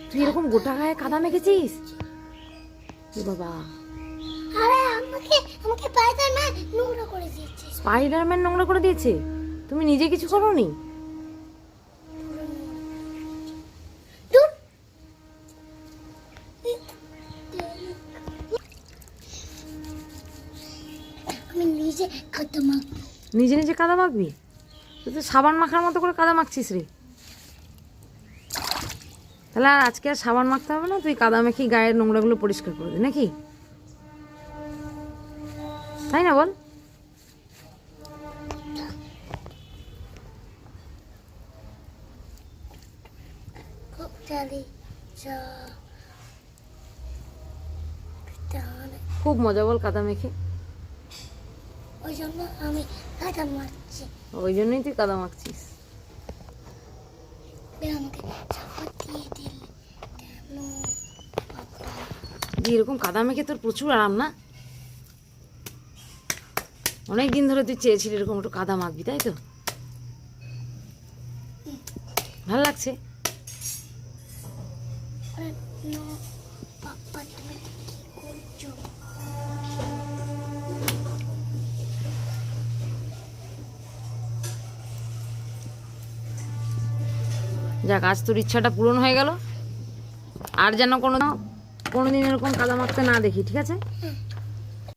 তুই এরকম গোটা গায়ে কাদা মেখেছিস? এ বাবা, আরে আমাকে আমাকে স্পাইডারম্যান নোংরা করে দিয়েছে। স্পাইডারম্যান নোংরা করে দিয়েছে? তুমি নিজে কিছু করোনি? দূর। আমি নিজে কাদা মাখবো। নিজে নিজে কাদা মাখবি? তুই তো সাবান মাখার মতো করে কাদা মাখছিস রে। তাহলে আর আজকে আর সাবান মাখতে হবে না, তুই কাদা মেখে গায়ের নোংরাগুলো পরিষ্কার করে দে নাকি? তাই না বল? খুব চালি যা তাহলে খুব মজা বল কাদা মেখে। ওই জন্য আমি কাদা মাখছি। ওই জন্যই তুই কাদা মাখছিস। আমাকে সাপোর্ট দিয়ে দিলে কেন বাবা? যে এরকম কাদা মেখে তোর প্রচুর আরাম না? অনেক দিন ধরে তুই চেয়েছিলি এরকম একটু কাদা মাখবি, তাই তো? ভালো লাগছে? আরে না বাবা, তুমি কি করছো? যাক, আজ তোর ইচ্ছাটা পূরণ হয়ে গেল। আর যেন কোনোদিন এরকম কাদা মাখতে না দেখি, ঠিক আছে?